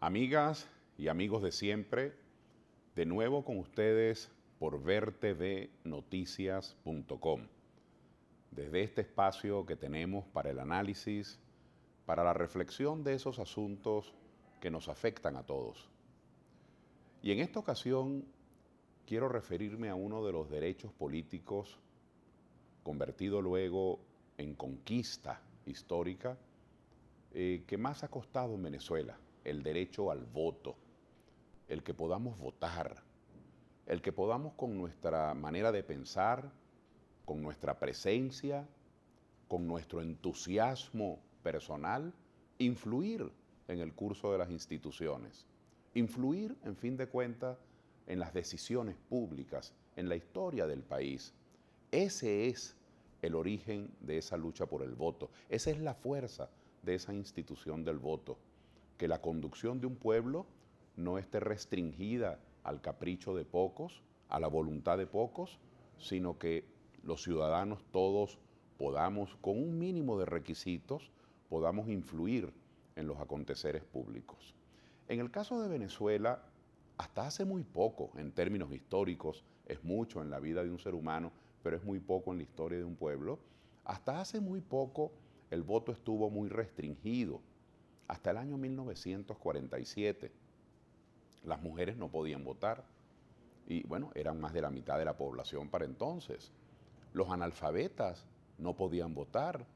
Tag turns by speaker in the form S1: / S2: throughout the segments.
S1: Amigas y amigos de siempre, de nuevo con ustedes por vertvnoticias.com. Desde este espacio que tenemos para el análisis, para la reflexión de esos asuntos que nos afectan a todos. Y en esta ocasión quiero referirme a uno de los derechos políticos convertido luego en conquista histórica que más ha costado en Venezuela, el derecho al voto, el que podamos votar, el que podamos con nuestra manera de pensar, con nuestra presencia, con nuestro entusiasmo personal, influir en el curso de las instituciones, influir, en fin de cuentas, en las decisiones públicas, en la historia del país. Ese es el origen de esa lucha por el voto, esa es la fuerza de esa institución del voto, que la conducción de un pueblo no esté restringida al capricho de pocos, a la voluntad de pocos, sino que los ciudadanos todos podamos, con un mínimo de requisitos, podamos influir en los aconteceres públicos. En el caso de Venezuela, hasta hace muy poco, en términos históricos, es mucho en la vida de un ser humano, pero es muy poco en la historia de un pueblo, hasta hace muy poco el voto estuvo muy restringido. Hasta el año 1947 las mujeres no podían votar y bueno, eran más de la mitad de la población para entonces. Los analfabetas no podían votar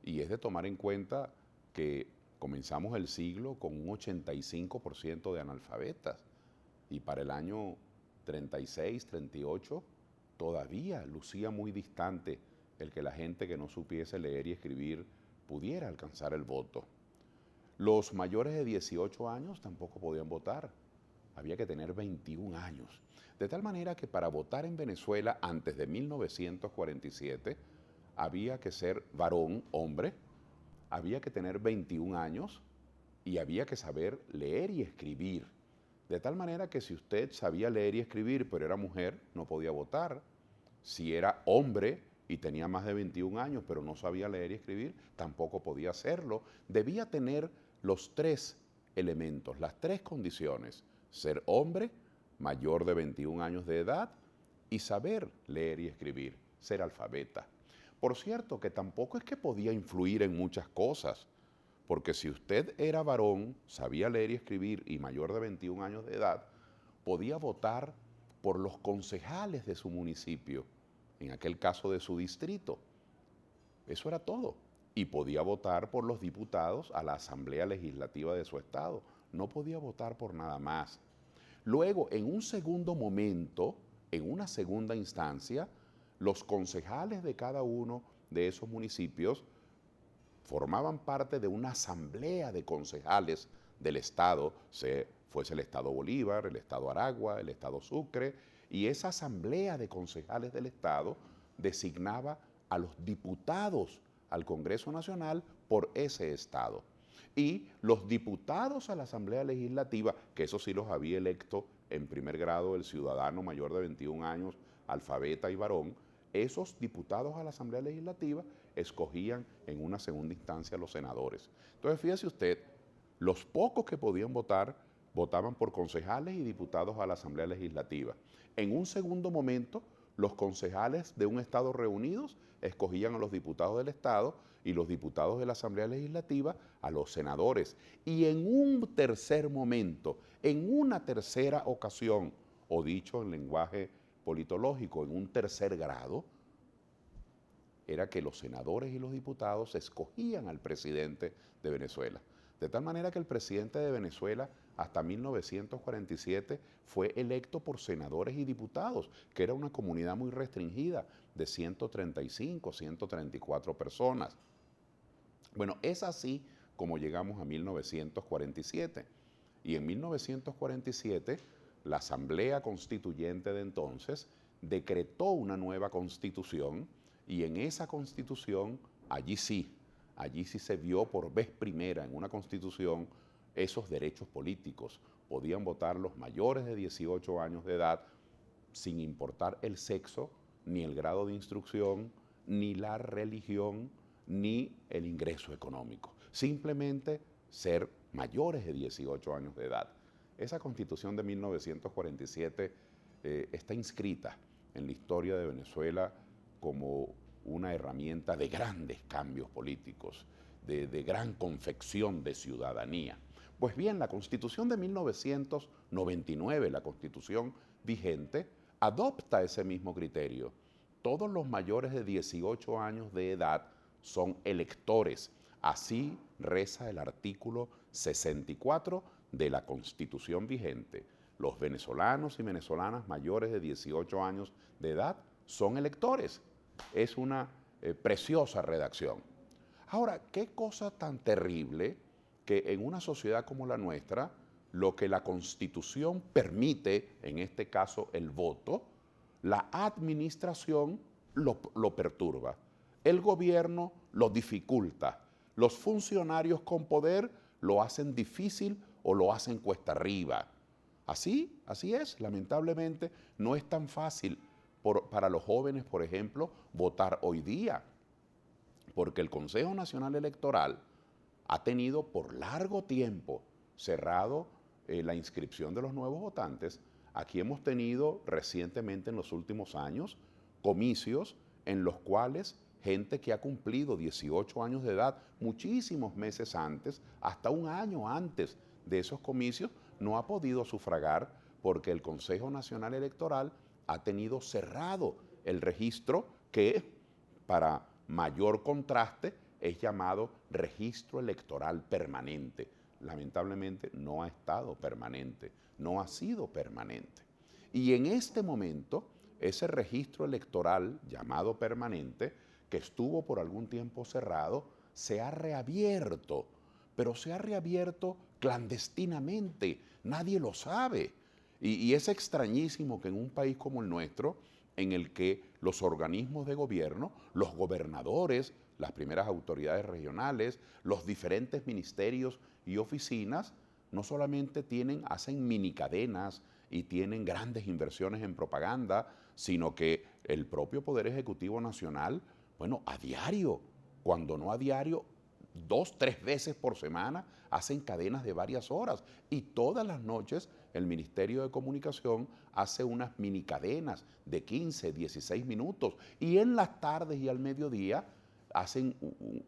S1: y es de tomar en cuenta que comenzamos el siglo con un 85% de analfabetas y para el año 36, 38 todavía lucía muy distante el que la gente que no supiese leer y escribir pudiera alcanzar el voto. Los mayores de 18 años tampoco podían votar, había que tener 21 años. De tal manera que para votar en Venezuela antes de 1947 había que ser varón, hombre, había que tener 21 años y había que saber leer y escribir. De tal manera que si usted sabía leer y escribir pero era mujer, no podía votar. Si era hombre y tenía más de 21 años pero no sabía leer y escribir, tampoco podía hacerlo. Debía tener los tres elementos, las tres condiciones: ser hombre, mayor de 21 años de edad y saber leer y escribir, ser alfabeta. Por cierto, que tampoco es que podía influir en muchas cosas, porque si usted era varón, sabía leer y escribir y mayor de 21 años de edad, podía votar por los concejales de su municipio, en aquel caso de su distrito. Eso era todo. Y podía votar por los diputados a la Asamblea Legislativa de su estado. No podía votar por nada más. Luego, en un segundo momento, en una segunda instancia, los concejales de cada uno de esos municipios formaban parte de una asamblea de concejales del estado, fuese el estado Bolívar, el estado Aragua, el estado Sucre, y esa asamblea de concejales del estado designaba a los diputados al Congreso Nacional por ese estado. Y los diputados a la Asamblea Legislativa, que eso sí los había electo en primer grado el ciudadano mayor de 21 años, alfabeta y varón, esos diputados a la Asamblea Legislativa escogían en una segunda instancia a los senadores. Entonces, fíjese usted, los pocos que podían votar, votaban por concejales y diputados a la Asamblea Legislativa. En un segundo momento, los concejales de un estado reunidos escogían a los diputados del estado y los diputados de la Asamblea Legislativa a los senadores. Y en un tercer momento, en una tercera ocasión, o dicho en lenguaje politológico, en un tercer grado, era que los senadores y los diputados escogían al presidente de Venezuela. De tal manera que el presidente de Venezuela hasta 1947 fue electo por senadores y diputados, que era una comunidad muy restringida de 135, 134 personas. Bueno, es así como llegamos a 1947. Y en 1947, la Asamblea Constituyente de entonces decretó una nueva constitución y en esa constitución, allí sí se vio por vez primera en una constitución esos derechos políticos. Podían votar los mayores de 18 años de edad sin importar el sexo, ni el grado de instrucción, ni la religión, ni el ingreso económico. Simplemente ser mayores de 18 años de edad. Esa Constitución de 1947 está inscrita en la historia de Venezuela como una herramienta de grandes cambios políticos, de gran confección de ciudadanía. Pues bien, la Constitución de 1999, la Constitución vigente, adopta ese mismo criterio. Todos los mayores de 18 años de edad son electores. Así reza el artículo 64 de la Constitución vigente. Los venezolanos y venezolanas mayores de 18 años de edad son electores. Es una preciosa redacción. Ahora, qué cosa tan terrible que en una sociedad como la nuestra, lo que la Constitución permite, en este caso el voto, la administración lo perturba, el gobierno lo dificulta, los funcionarios con poder lo hacen difícil o lo hacen cuesta arriba. Así es, lamentablemente no es tan fácil para los jóvenes, por ejemplo, votar hoy día, porque el Consejo Nacional Electoral ha tenido por largo tiempo cerrado la inscripción de los nuevos votantes. Aquí hemos tenido recientemente en los últimos años comicios en los cuales gente que ha cumplido 18 años de edad, muchísimos meses antes, hasta un año antes de esos comicios, no ha podido sufragar porque el Consejo Nacional Electoral ha tenido cerrado el registro que, para mayor contraste, es llamado registro electoral permanente. Lamentablemente no ha estado permanente, no ha sido permanente. Y en este momento, ese registro electoral llamado permanente, que estuvo por algún tiempo cerrado, se ha reabierto, pero se ha reabierto clandestinamente, nadie lo sabe. Y es extrañísimo que en un país como el nuestro, en el que los organismos de gobierno, los gobernadores, las primeras autoridades regionales, los diferentes ministerios y oficinas, no solamente hacen minicadenas y tienen grandes inversiones en propaganda, sino que el propio Poder Ejecutivo Nacional, bueno, a diario, cuando no a diario, 2, 3 veces por semana, hacen cadenas de varias horas y todas las noches el Ministerio de Comunicación hace unas minicadenas de 15, 16 minutos y en las tardes y al mediodía hacen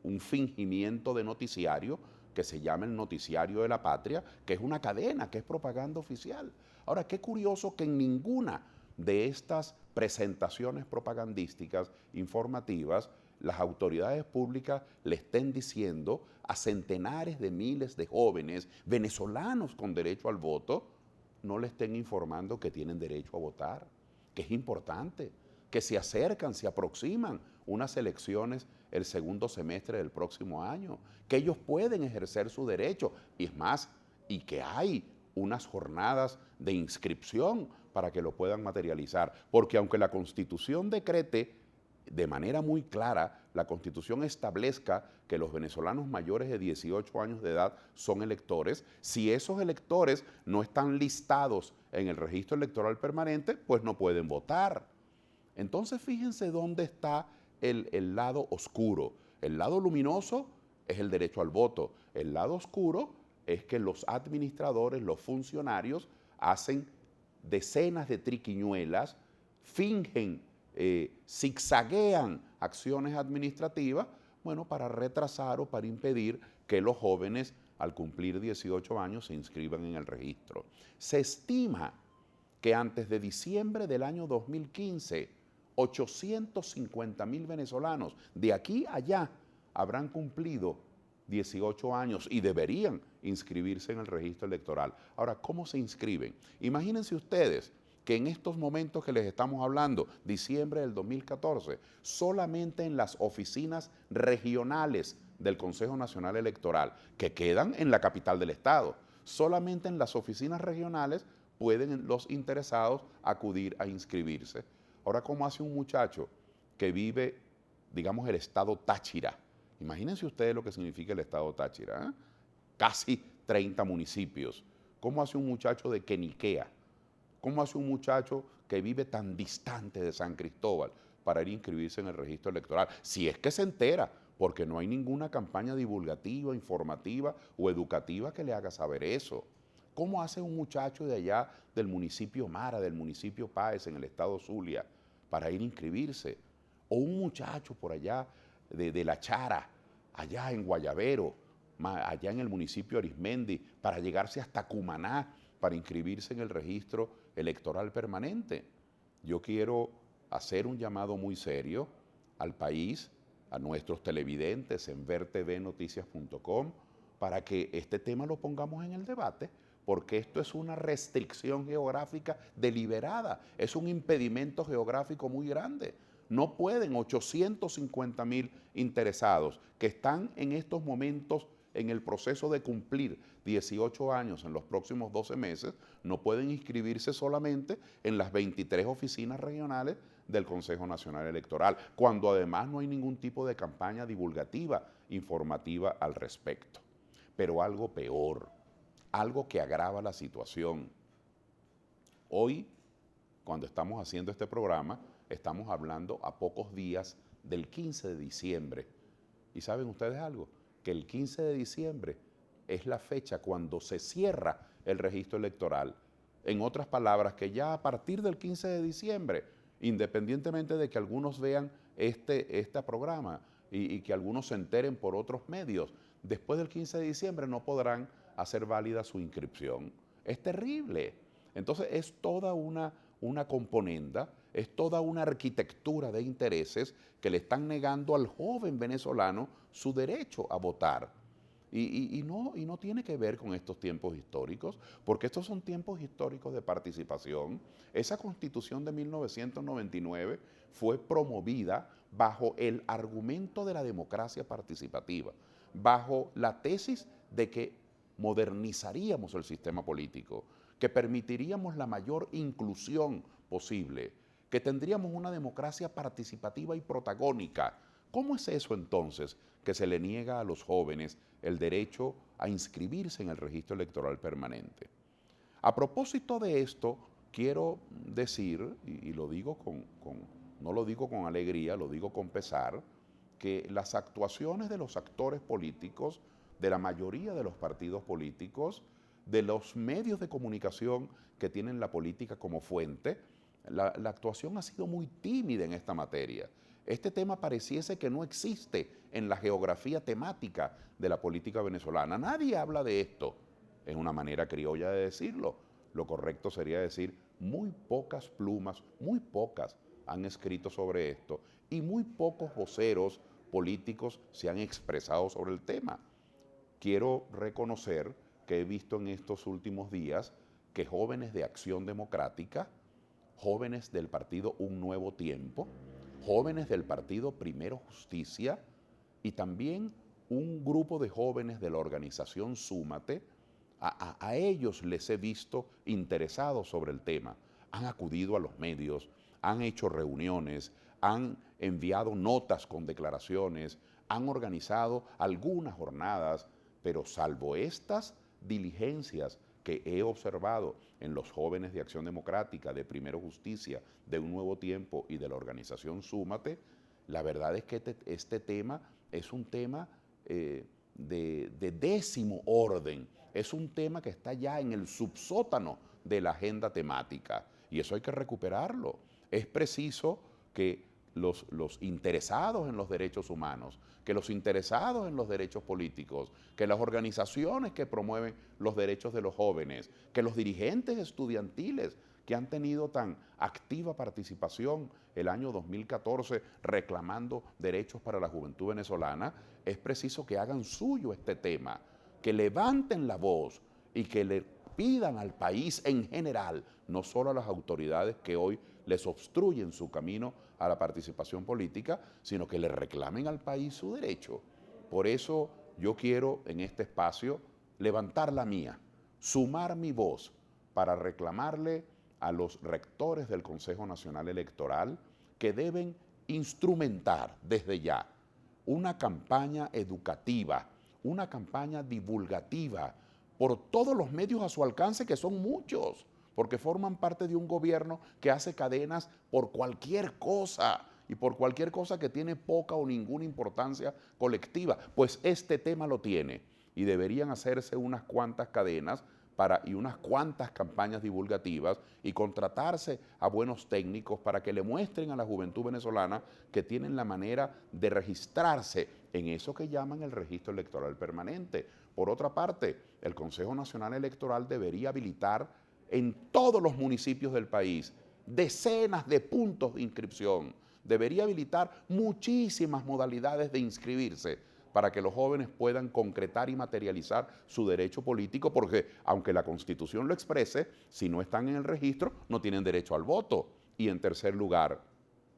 S1: un fingimiento de noticiario que se llama el Noticiario de la Patria, que es una cadena, que es propaganda oficial. Ahora, qué curioso que en ninguna de estas presentaciones propagandísticas informativas las autoridades públicas le estén diciendo a centenares de miles de jóvenes venezolanos con derecho al voto, no le estén informando que tienen derecho a votar, que es importante, que se acercan, se aproximan unas elecciones el segundo semestre del próximo año, que ellos pueden ejercer su derecho, y es más, y que hay unas jornadas de inscripción para que lo puedan materializar, porque aunque la Constitución decrete de manera muy clara, la Constitución establezca que los venezolanos mayores de 18 años de edad son electores, si esos electores no están listados en el registro electoral permanente, pues no pueden votar. Entonces fíjense dónde está el lado oscuro. El lado luminoso es el derecho al voto. El lado oscuro es que los administradores, los funcionarios, hacen decenas de triquiñuelas, fingen, zigzaguean acciones administrativas, bueno, para retrasar o para impedir que los jóvenes al cumplir 18 años se inscriban en el registro. Se estima que antes de diciembre del año 2015, 850,000 venezolanos de aquí a allá habrán cumplido 18 años y deberían inscribirse en el registro electoral. Ahora, ¿cómo se inscriben? Imagínense ustedes que en estos momentos que les estamos hablando, diciembre del 2014, solamente en las oficinas regionales del Consejo Nacional Electoral, que quedan en la capital del estado, solamente en las oficinas regionales pueden los interesados acudir a inscribirse. Ahora, ¿cómo hace un muchacho que vive, digamos, el estado Táchira? Imagínense ustedes lo que significa el estado Táchira, ¿eh? Casi 30 municipios. ¿Cómo hace un muchacho de Queniquea? ¿Cómo hace un muchacho que vive tan distante de San Cristóbal para ir a inscribirse en el registro electoral? Si es que se entera, porque no hay ninguna campaña divulgativa, informativa o educativa que le haga saber eso. ¿Cómo hace un muchacho de allá del municipio Mara, del municipio Páez, en el estado Zulia, para ir a inscribirse? O un muchacho por allá de La Chara, allá en Guayavero, allá en el municipio Arismendi, para llegarse hasta Cumaná, para inscribirse en el registro electoral permanente. Yo quiero hacer un llamado muy serio al país, a nuestros televidentes en vertvnoticias.com, para que este tema lo pongamos en el debate, porque esto es una restricción geográfica deliberada, es un impedimento geográfico muy grande. No pueden 850,000 interesados que están en estos momentos en el proceso de cumplir 18 años en los próximos 12 meses, no pueden inscribirse solamente en las 23 oficinas regionales del Consejo Nacional Electoral, cuando además no hay ningún tipo de campaña divulgativa, informativa al respecto. Pero algo peor, algo que agrava la situación. Hoy, cuando estamos haciendo este programa, estamos hablando a pocos días del 15 de diciembre. ¿Y saben ustedes algo? Que el 15 de diciembre es la fecha cuando se cierra el registro electoral. En otras palabras, que ya a partir del 15 de diciembre, independientemente de que algunos vean este programa y que algunos se enteren por otros medios, después del 15 de diciembre no podrán hacer válida su inscripción. Es terrible. Entonces es toda una componenda, es toda una arquitectura de intereses que le están negando al joven venezolano su derecho a votar. Y no tiene que ver con estos tiempos históricos, porque estos son tiempos históricos de participación. Esa Constitución de 1999 fue promovida bajo el argumento de la democracia participativa, bajo la tesis de que modernizaríamos el sistema político, que permitiríamos la mayor inclusión posible, que tendríamos una democracia participativa y protagónica. ¿Cómo es eso entonces que se le niega a los jóvenes el derecho a inscribirse en el registro electoral permanente? A propósito de esto, quiero decir, y lo digo no lo digo con alegría, lo digo con pesar, que las actuaciones de los actores políticos, de la mayoría de los partidos políticos, de los medios de comunicación que tienen la política como fuente, la actuación ha sido muy tímida en esta materia. Este tema pareciese que no existe en la geografía temática de la política venezolana. Nadie habla de esto. Es una manera criolla de decirlo. Lo correcto sería decir, muy pocas plumas, muy pocas han escrito sobre esto y muy pocos voceros políticos se han expresado sobre el tema. Quiero reconocer que he visto en estos últimos días que jóvenes de Acción Democrática, jóvenes del partido Un Nuevo Tiempo, jóvenes del partido Primero Justicia y también un grupo de jóvenes de la organización Súmate, a ellos les he visto interesados sobre el tema. Han acudido a los medios, han hecho reuniones, han enviado notas con declaraciones, han organizado algunas jornadas, pero salvo estas diligencias que he observado en los jóvenes de Acción Democrática, de Primero Justicia, de Un Nuevo Tiempo y de la organización Súmate, la verdad es que este tema es un tema de décimo orden, es un tema que está ya en el subsótano de la agenda temática y eso hay que recuperarlo. Es preciso que los interesados en los derechos humanos, que los interesados en los derechos políticos, que las organizaciones que promueven los derechos de los jóvenes, que los dirigentes estudiantiles que han tenido tan activa participación el año 2014 reclamando derechos para la juventud venezolana, es preciso que hagan suyo este tema, que levanten la voz y que le pidan al país en general, no solo a las autoridades que hoy les obstruyen su camino a la participación política, sino que le reclamen al país su derecho. Por eso yo quiero en este espacio levantar la mía, sumar mi voz para reclamarle a los rectores del Consejo Nacional Electoral que deben instrumentar desde ya una campaña educativa, una campaña divulgativa por todos los medios a su alcance, que son muchos, porque forman parte de un gobierno que hace cadenas por cualquier cosa y por cualquier cosa que tiene poca o ninguna importancia colectiva. Pues este tema lo tiene y deberían hacerse unas cuantas cadenas y unas cuantas campañas divulgativas y contratarse a buenos técnicos para que le muestren a la juventud venezolana que tienen la manera de registrarse en eso que llaman el registro electoral permanente. Por otra parte, el Consejo Nacional Electoral debería habilitar en todos los municipios del país decenas de puntos de inscripción. Debería habilitar muchísimas modalidades de inscribirse para que los jóvenes puedan concretar y materializar su derecho político, porque aunque la Constitución lo exprese, si no están en el registro, no tienen derecho al voto. Y en tercer lugar,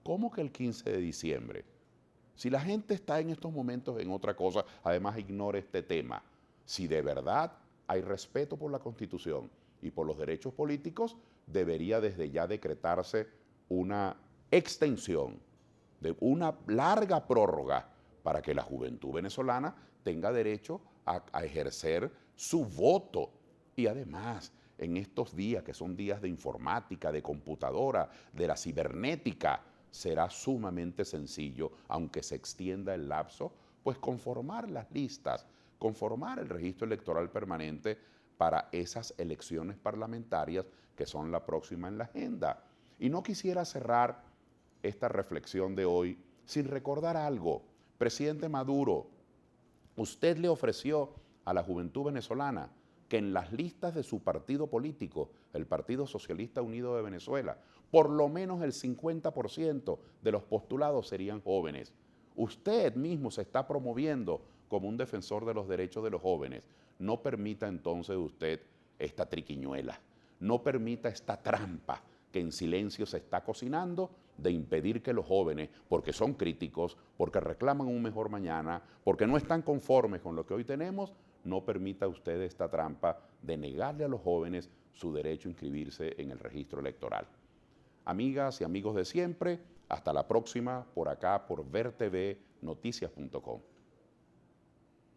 S1: ¿cómo que el 15 de diciembre? Si la gente está en estos momentos en otra cosa, además ignore este tema. Si de verdad hay respeto por la Constitución y por los derechos políticos, debería desde ya decretarse una extensión de una larga prórroga para que la juventud venezolana tenga derecho a ejercer su voto. Y además, en estos días que son días de informática, de computadora, de la cibernética, será sumamente sencillo, aunque se extienda el lapso, pues conformar las listas, conformar el registro electoral permanente para esas elecciones parlamentarias que son la próxima en la agenda. Y no quisiera cerrar esta reflexión de hoy sin recordar algo. Presidente Maduro, usted le ofreció a la juventud venezolana que en las listas de su partido político, el Partido Socialista Unido de Venezuela, por lo menos el 50% de los postulados serían jóvenes. Usted mismo se está promoviendo como un defensor de los derechos de los jóvenes. No permita entonces usted esta triquiñuela, no permita esta trampa que en silencio se está cocinando de impedir que los jóvenes, porque son críticos, porque reclaman un mejor mañana, porque no están conformes con lo que hoy tenemos, no permita usted esta trampa de negarle a los jóvenes su derecho a inscribirse en el registro electoral. Amigas y amigos de siempre, hasta la próxima por acá por vertvnoticias.com.